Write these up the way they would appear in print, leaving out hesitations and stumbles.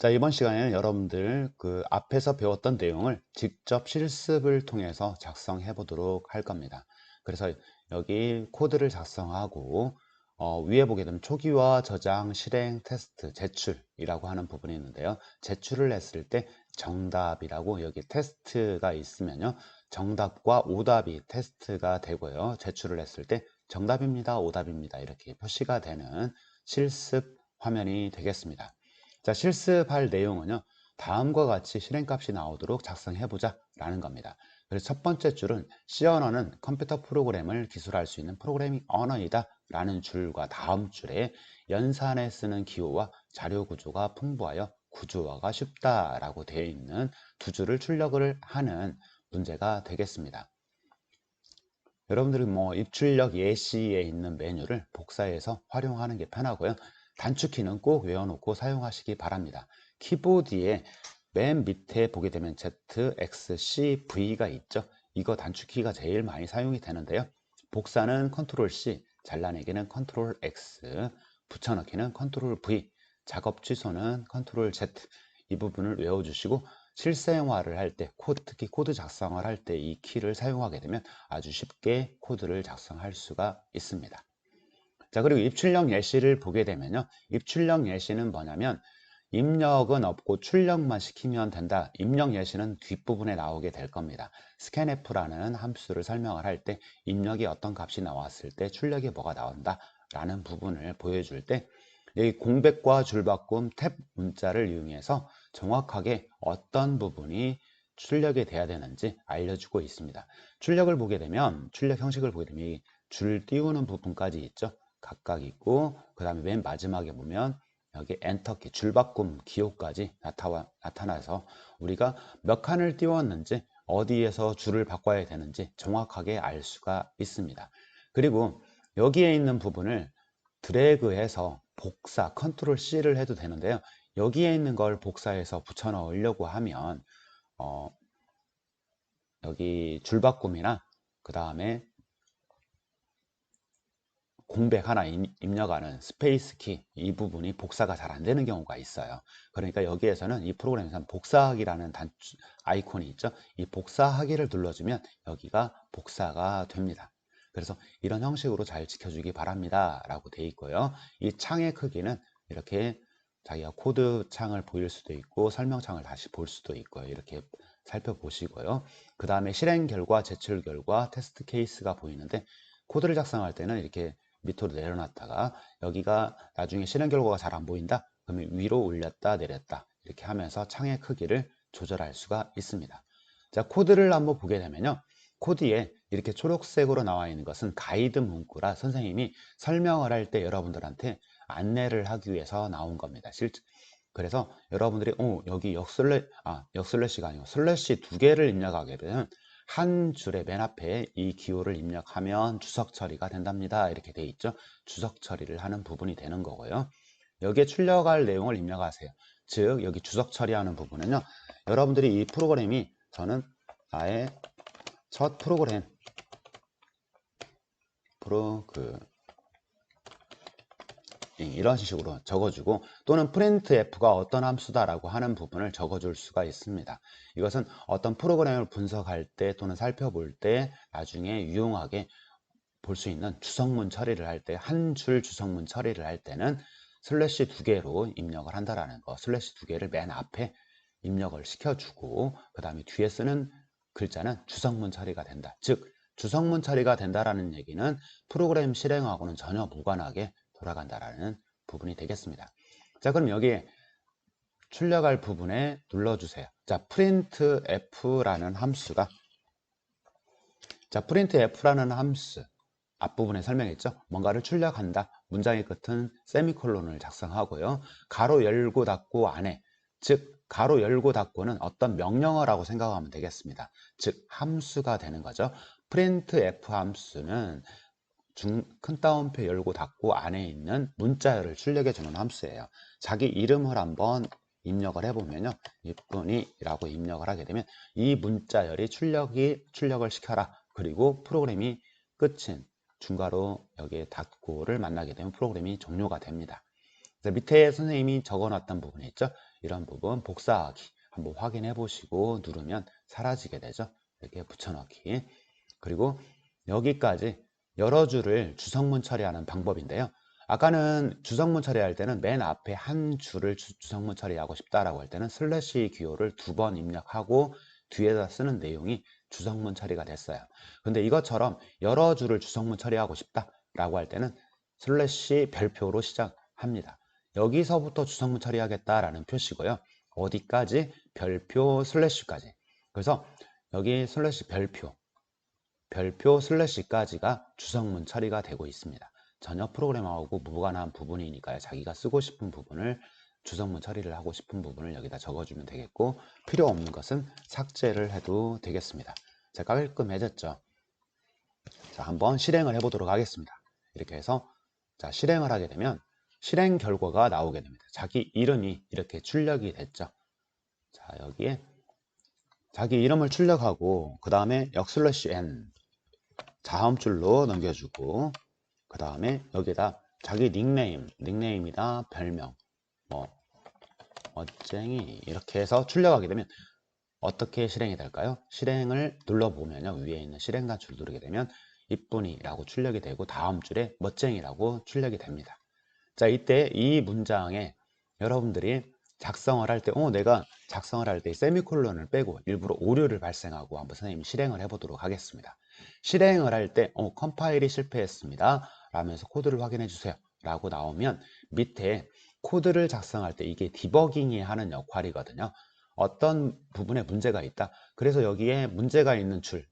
자, 이번 시간에는 여러분들 그 앞에서 배웠던 내용을 직접 실습을 통해서 작성해 보도록 할 겁니다. 그래서 여기 코드를 작성하고 위에 보게 되면 초기화, 저장, 실행, 테스트, 제출이라고 하는 부분이 있는데요. 제출을 했을 때 정답이라고 여기 테스트가 있으면요. 정답과 오답이 테스트가 되고요. 제출을 했을 때 정답입니다, 오답입니다 이렇게 표시가 되는 실습 화면이 되겠습니다. 자, 실습할 내용은요, 다음과 같이 실행값이 나오도록 작성해보자 라는 겁니다. 그래서 첫 번째 줄은 C 언어는 컴퓨터 프로그램을 기술할 수 있는 프로그래밍 언어이다 라는 줄과 다음 줄에 연산에 쓰는 기호와 자료 구조가 풍부하여 구조화가 쉽다 라고 되어 있는 두 줄을 출력을 하는 문제가 되겠습니다. 여러분들이 입출력 예시에 있는 메뉴를 복사해서 활용하는 게 편하고요. 단축키는 꼭 외워놓고 사용하시기 바랍니다. 키보드에 맨 밑에 보게 되면 Z, X, C, V가 있죠. 이거 단축키가 제일 많이 사용이 되는데요. 복사는 컨트롤 C, 잘라내기는 컨트롤 X, 붙여넣기는 컨트롤 V, 작업 취소는 컨트롤 Z. 이 부분을 외워주시고 실생활을 할 때, 특히 코드 작성을 할 때 이 키를 사용하게 되면 아주 쉽게 코드를 작성할 수가 있습니다. 자, 그리고 입출력 예시를 보게 되면요. 입출력 예시는 뭐냐면 입력은 없고 출력만 시키면 된다. 입력 예시는 뒷부분에 나오게 될 겁니다. scanf라는 함수를 설명을 할 때 입력이 어떤 값이 나왔을 때 출력이 뭐가 나온다 라는 부분을 보여줄 때 여기 공백과 줄바꿈 탭 문자를 이용해서 정확하게 어떤 부분이 출력이 돼야 되는지 알려주고 있습니다. 출력을 보게 되면 출력 형식을 보게 되면 이 줄 띄우는 부분까지 있죠. 각각 있고 그 다음에 맨 마지막에 보면 여기 엔터키 줄바꿈 기호까지 나타나서 우리가 몇 칸을 띄웠는지 어디에서 줄을 바꿔야 되는지 정확하게 알 수가 있습니다. 그리고 여기에 있는 부분을 드래그해서 복사 컨트롤 C를 해도 되는데요. 여기에 있는 걸 복사해서 붙여 넣으려고 하면 여기 줄바꿈이나 그 다음에 공백 하나 입력하는 스페이스 키 이 부분이 복사가 잘 안 되는 경우가 있어요. 그러니까 여기에서는 이 프로그램에서는 복사하기라는 아이콘이 있죠. 이 복사하기를 눌러주면 여기가 복사가 됩니다. 그래서 이런 형식으로 잘 지켜주기 바랍니다 라고 되어 있고요. 이 창의 크기는 이렇게 자기가 코드 창을 보일 수도 있고 설명창을 다시 볼 수도 있고요. 이렇게 살펴보시고요. 그 다음에 실행 결과, 제출 결과, 테스트 케이스가 보이는데 코드를 작성할 때는 이렇게 밑으로 내려놨다가 여기가 나중에 실행 결과가 잘 안 보인다? 그러면 위로 올렸다 내렸다 이렇게 하면서 창의 크기를 조절할 수가 있습니다. 자, 코드를 한번 보게 되면요. 코드에 이렇게 초록색으로 나와 있는 것은 가이드 문구라 선생님이 설명을 할 때 여러분들한테 안내를 하기 위해서 나온 겁니다. 그래서 여러분들이 여기 역슬래시가 아니고 슬래시 두 개를 입력하게 되면 한 줄의 맨 앞에 이 기호를 입력하면 주석 처리가 된답니다. 이렇게 돼 있죠. 주석 처리를 하는 부분이 되는 거고요. 여기에 출력할 내용을 입력하세요. 즉 여기 주석 처리하는 부분은요. 여러분들이 이 프로그램이 저는 나의 첫 프로그램 이런 식으로 적어주고 또는 printf가 어떤 함수다라고 하는 부분을 적어줄 수가 있습니다. 이것은 어떤 프로그램을 분석할 때 또는 살펴볼 때 나중에 유용하게 볼 수 있는 주석문 처리를 할 때 한 줄 주석문 처리를 할 때는 슬래시 두 개로 입력을 한다라는 거. 슬래시 두 개를 맨 앞에 입력을 시켜주고 그 다음에 뒤에 쓰는 글자는 주석문 처리가 된다. 즉 주석문 처리가 된다라는 얘기는 프로그램 실행하고는 전혀 무관하게 돌아간다라는 부분이 되겠습니다. 자, 그럼 여기에 출력할 부분에 눌러주세요. 자, printf라는 함수가 printf라는 함수 앞부분에 설명했죠. 뭔가를 출력한다. 문장의 끝은 세미콜론을 작성하고요. 가로 열고 닫고 안에 즉 가로 열고 닫고는 어떤 명령어라고 생각하면 되겠습니다. 즉 함수가 되는 거죠. printf 함수는 큰 따옴표 열고 닫고 안에 있는 문자열을 출력해 주는 함수예요. 자기 이름을 한번 입력을 해보면요. 이쁜이라고 입력을 하게 되면 이 문자열이 출력을 시켜라. 그리고 프로그램이 끝인 중괄호 여기에 닫고를 만나게 되면 프로그램이 종료가 됩니다. 밑에 선생님이 적어놨던 부분이 있죠. 이런 부분 복사하기 한번 확인해 보시고 누르면 사라지게 되죠. 이렇게 붙여넣기. 그리고 여기까지 여러 줄을 주성문 처리하는 방법인데요. 아까는 주성문 처리할 때는 맨 앞에 한 줄을 주성문 처리하고 싶다라고 할 때는 슬래시 기호를 2번 입력하고 뒤에다 쓰는 내용이 주성문 처리가 됐어요. 근데 이것처럼 여러 줄을 주성문 처리하고 싶다라고 할 때는 슬래시 별표로 시작합니다. 여기서부터 주성문 처리하겠다라는 표시고요. 어디까지? 별표 슬래시까지. 그래서 여기 슬래시 별표 슬래시까지가 주성문 처리가 되고 있습니다. 전혀 프로그램하고 무관한 부분이니까요. 자기가 쓰고 싶은 부분을 주성문 처리를 하고 싶은 부분을 여기다 적어주면 되겠고 필요 없는 것은 삭제를 해도 되겠습니다. 자, 깔끔해졌죠? 자, 한번 실행을 해보도록 하겠습니다. 이렇게 해서 자, 실행을 하게 되면 실행 결과가 나오게 됩니다. 자기 이름이 이렇게 출력이 됐죠. 자, 여기에 자기 이름을 출력하고 그 다음에 역슬래시 n 다음 줄로 넘겨주고 그 다음에 여기다 자기 닉네임이다 별명 뭐 멋쟁이 이렇게 해서 출력하게 되면 어떻게 실행이 될까요? 실행을 눌러보면요, 위에 있는 실행 단추를 누르게 되면 이쁜이 라고 출력이 되고 다음 줄에 멋쟁이라고 출력이 됩니다. 자, 이때 이 문장에 여러분들이 작성을 할 때, 내가 작성을 할 때 세미콜론을 빼고 일부러 오류를 발생하고 한번 선생님이 실행을 해보도록 하겠습니다. 실행을 할 때, 컴파일이 실패했습니다. 라면서 코드를 확인해 주세요. 라고 나오면 밑에 코드를 작성할 때 이게 디버깅이 하는 역할이거든요. 어떤 부분에 문제가 있다. 그래서 여기에 문제가 있는 줄,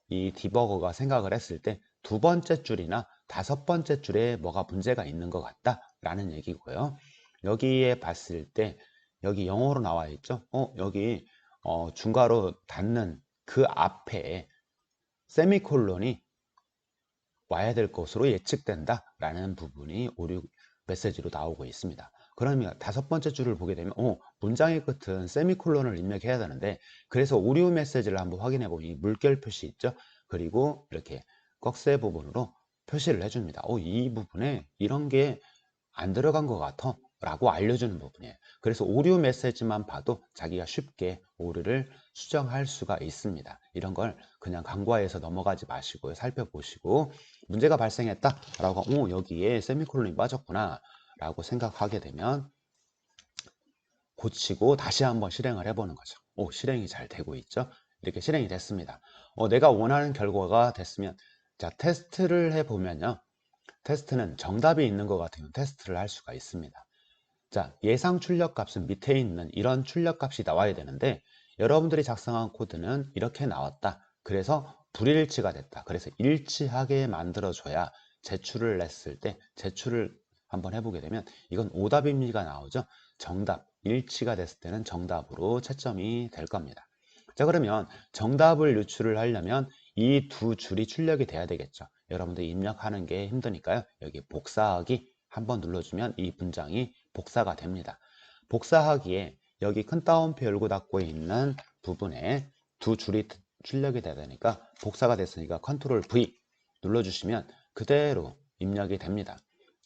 이 디버거가 생각을 했을 때 두 번째 줄이나 다섯 번째 줄에 뭐가 문제가 있는 것 같다 라는 얘기고요. 여기에 봤을 때 여기 영어로 나와 있죠. 여기 중괄호 닫는 그 앞에 세미콜론이 와야 될 것으로 예측된다 라는 부분이 오류 메시지로 나오고 있습니다. 그러면 다섯 번째 줄을 보게 되면 문장의 끝은 세미콜론을 입력해야 되는데 그래서 오류 메시지를 한번 확인해 보니 물결 표시 있죠. 그리고 이렇게 꺽쇠 부분으로 표시를 해줍니다. 이 부분에 이런 게 안 들어간 것 같아 라고 알려주는 부분이에요. 그래서 오류 메시지만 봐도 자기가 쉽게 오류를 수정할 수가 있습니다. 이런 걸 그냥 간과해서 넘어가지 마시고 살펴보시고 문제가 발생했다 라고 여기에 세미콜론이 빠졌구나 라고 생각하게 되면 고치고 다시 한번 실행을 해보는 거죠. 실행이 잘 되고 있죠. 이렇게 실행이 됐습니다. 내가 원하는 결과가 됐으면 자, 테스트를 해보면요. 테스트는 정답이 있는 것 같으면 테스트를 할 수가 있습니다. 자, 예상 출력값은 밑에 있는 이런 출력값이 나와야 되는데 여러분들이 작성한 코드는 이렇게 나왔다. 그래서 불일치가 됐다. 그래서 일치하게 만들어줘야 제출을 냈을 때 제출을 한번 해보게 되면 이건 오답입니까 나오죠. 정답, 일치가 됐을 때는 정답으로 채점이 될 겁니다. 자, 그러면 정답을 유출을 하려면 이 두 줄이 출력이 돼야 되겠죠. 여러분들 입력하는 게 힘드니까요. 여기 복사하기 한번 눌러주면 이 문장이 복사가 됩니다. 복사하기에 여기 큰 따옴표 열고 닫고 있는 부분에 두 줄이 출력이 돼야 되니까 복사가 됐으니까 컨트롤 V 눌러주시면 그대로 입력이 됩니다.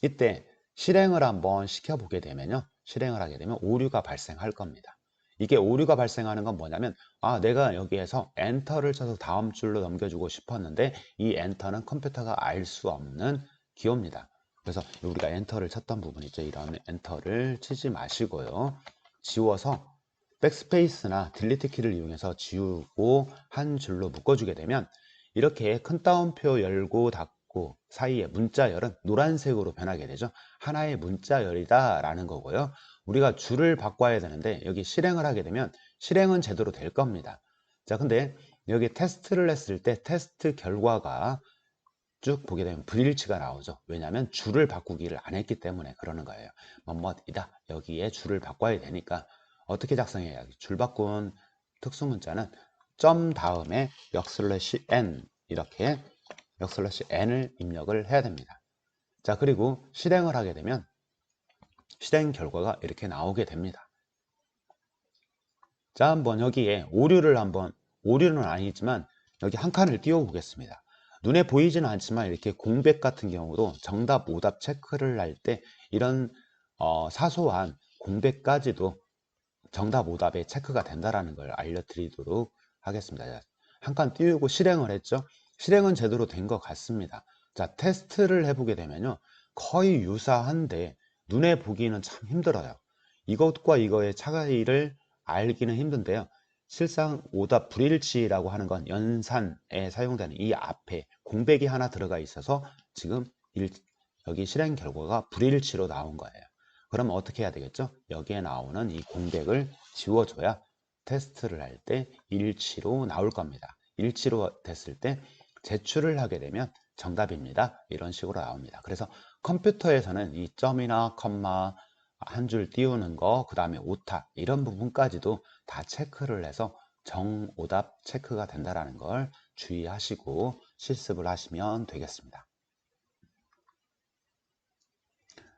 이때 실행을 한번 시켜보게 되면요. 실행을 하게 되면 오류가 발생할 겁니다. 이게 오류가 발생하는 건 뭐냐면 내가 여기에서 엔터를 쳐서 다음 줄로 넘겨주고 싶었는데 이 엔터는 컴퓨터가 알 수 없는 기호입니다. 그래서 우리가 엔터를 쳤던 부분 있죠. 이런 엔터를 치지 마시고요. 지워서 백스페이스나 딜리트 키를 이용해서 지우고 한 줄로 묶어주게 되면 이렇게 큰 따옴표 열고 닫고 사이에 문자열은 노란색으로 변하게 되죠. 하나의 문자열이다 라는 거고요. 우리가 줄을 바꿔야 되는데 여기 실행을 하게 되면 실행은 제대로 될 겁니다. 자, 근데 여기 테스트를 했을 때 테스트 결과가 쭉 보게 되면 불일치가 나오죠. 왜냐하면 줄을 바꾸기를 안 했기 때문에 그러는 거예요. 뭐뭐이다. 여기에 줄을 바꿔야 되니까 어떻게 작성해야 줄 바꾼 특수문자는 점 다음에 역슬래시 n 이렇게 역슬래시 n을 입력을 해야 됩니다. 자, 그리고 실행을 하게 되면 실행 결과가 이렇게 나오게 됩니다. 자, 한번 여기에 오류는 아니지만 여기 한 칸을 띄워 보겠습니다. 눈에 보이지는 않지만 이렇게 공백 같은 경우도 정답, 오답 체크를 할 때 이런 사소한 공백까지도 정답 오답에 체크가 된다라는 걸 알려드리도록 하겠습니다. 한 칸 띄우고 실행을 했죠. 실행은 제대로 된 것 같습니다. 자, 테스트를 해보게 되면요, 거의 유사한데 눈에 보기는 참 힘들어요. 이것과 이거의 차이를 알기는 힘든데요, 실상 오답 불일치라고 하는 건 연산에 사용되는 이 앞에 공백이 하나 들어가 있어서 지금 여기 실행 결과가 불일치로 나온 거예요. 그럼 어떻게 해야 되겠죠? 여기에 나오는 이 공백을 지워줘야 테스트를 할 때 일치로 나올 겁니다. 일치로 됐을 때 제출을 하게 되면 정답입니다. 이런 식으로 나옵니다. 그래서 컴퓨터에서는 이 점이나 컴마 한 줄 띄우는 거, 그 다음에 오타 이런 부분까지도 다 체크를 해서 정오답 체크가 된다는 걸 주의하시고 실습을 하시면 되겠습니다.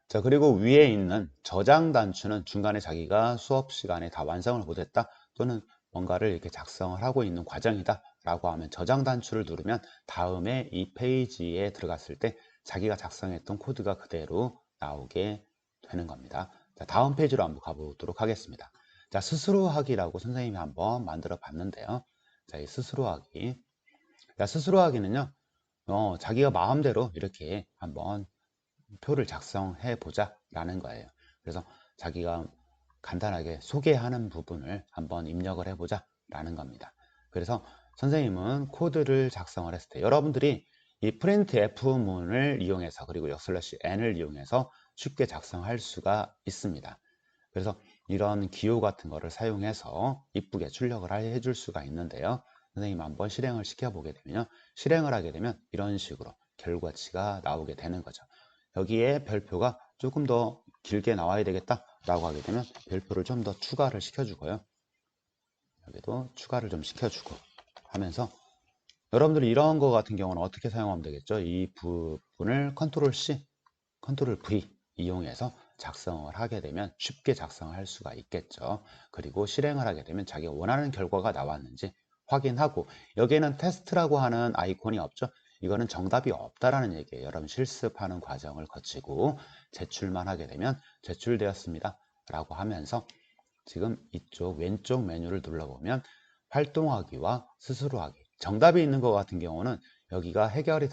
자, 그리고 위에 있는 저장 단추는 중간에 자기가 수업 시간에 다 완성을 못했다, 또는 뭔가를 이렇게 작성을 하고 있는 과정이다 라고 하면 저장 단추를 누르면 다음에 이 페이지에 들어갔을 때 자기가 작성했던 코드가 그대로 나오게 되는 겁니다. 자, 다음 페이지로 한번 가보도록 하겠습니다. 자, 스스로 하기라고 선생님이 한번 만들어 봤는데요. 자, 이 스스로 하기. 자, 스스로 하기는요, 자기가 마음대로 이렇게 한번 표를 작성해 보자 라는 거예요. 그래서 자기가 간단하게 소개하는 부분을 한번 입력을 해 보자 라는 겁니다. 그래서 선생님은 코드를 작성을 했을 때 여러분들이 이 프린트 F문을 이용해서, 그리고 \n을 이용해서 쉽게 작성할 수가 있습니다. 그래서 이런 기호 같은 거를 사용해서 이쁘게 출력을 해줄 수가 있는데요, 선생님 한번 실행을 시켜 보게 되면, 실행을 하게 되면 이런 식으로 결과치가 나오게 되는 거죠. 여기에 별표가 조금 더 길게 나와야 되겠다 라고 하게 되면 별표를 좀 더 추가를 시켜주고요, 여기도 추가를 좀 시켜주고 하면서, 여러분들이 이런 거 같은 경우는 어떻게 사용하면 되겠죠? 이 부분을 컨트롤 C, 컨트롤 V 이용해서 작성을 하게 되면 쉽게 작성할 수가 있겠죠. 그리고 실행을 하게 되면 자기가 원하는 결과가 나왔는지 확인하고, 여기에는 테스트라고 하는 아이콘이 없죠. 이거는 정답이 없다라는 얘기예요. 여러분 실습하는 과정을 거치고 제출만 하게 되면 제출되었습니다 라고 하면서, 지금 이쪽 왼쪽 메뉴를 눌러보면 활동하기와 스스로 하기, 정답이 있는 것 같은 경우는 여기가 해결이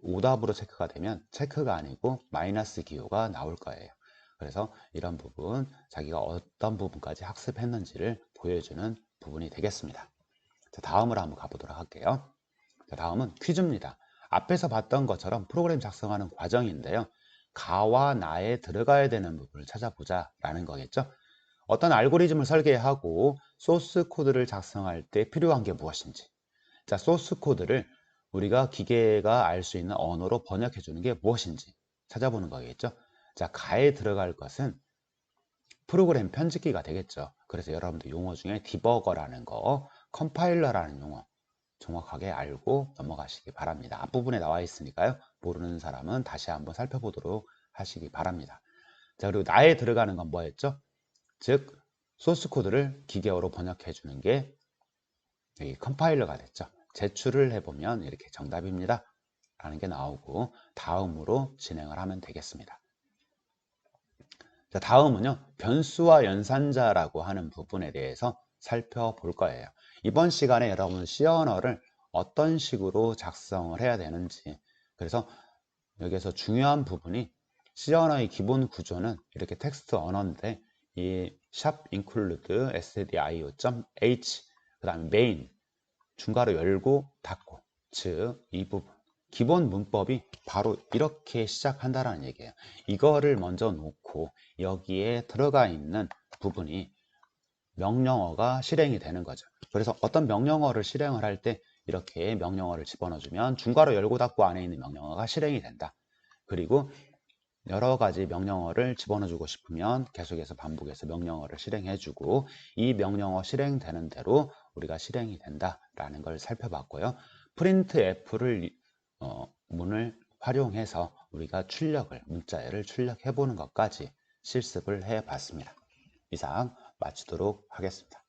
오답으로 체크가 되면 체크가 아니고 마이너스 기호가 나올 거예요. 그래서 이런 부분, 자기가 어떤 부분까지 학습했는지를 보여주는 부분이 되겠습니다. 자, 다음으로 한번 가보도록 할게요. 자, 다음은 퀴즈입니다. 앞에서 봤던 것처럼 프로그램 작성하는 과정인데요, 가와 나에 들어가야 되는 부분을 찾아보자 라는 거겠죠. 어떤 알고리즘을 설계하고 소스 코드를 작성할 때 필요한 게 무엇인지, 자, 소스 코드를 우리가 기계가 알 수 있는 언어로 번역해 주는 게 무엇인지 찾아보는 거겠죠. 자, 가에 들어갈 것은 프로그램 편집기가 되겠죠. 그래서 여러분들 용어 중에 디버거라는 거, 컴파일러라는 용어 정확하게 알고 넘어가시기 바랍니다. 앞부분에 나와 있으니까요, 모르는 사람은 다시 한번 살펴보도록 하시기 바랍니다. 자, 그리고 나에 들어가는 건 뭐였죠? 즉 소스 코드를 기계어로 번역해 주는 게 여기 컴파일러가 됐죠. 제출을 해보면 이렇게 정답입니다 라는 게 나오고 다음으로 진행을 하면 되겠습니다. 자, 다음은요, 변수와 연산자라고 하는 부분에 대해서 살펴볼 거예요. 이번 시간에 여러분 C 언어를 어떤 식으로 작성을 해야 되는지, 그래서 여기서 중요한 부분이 C 언어의 기본 구조는 이렇게 텍스트 언어인데, 이 샵 include stdio.h, 그 다음에 main 중괄호 열고 닫고, 즉 이 부분 기본 문법이 바로 이렇게 시작한다라는 얘기예요. 이거를 먼저 놓고 여기에 들어가 있는 부분이 명령어가 실행이 되는 거죠. 그래서 어떤 명령어를 실행을 할 때 이렇게 명령어를 집어넣어주면 중괄호 열고 닫고 안에 있는 명령어가 실행이 된다. 그리고 여러 가지 명령어를 집어넣어주고 싶으면 계속해서 반복해서 명령어를 실행해주고, 이 명령어 실행되는 대로 우리가 실행이 된다라는 걸 살펴봤고요. 프린트 F를 문을 활용해서 우리가 문자열을 출력해 보는 것까지 실습을 해 봤습니다. 이상 마치도록 하겠습니다.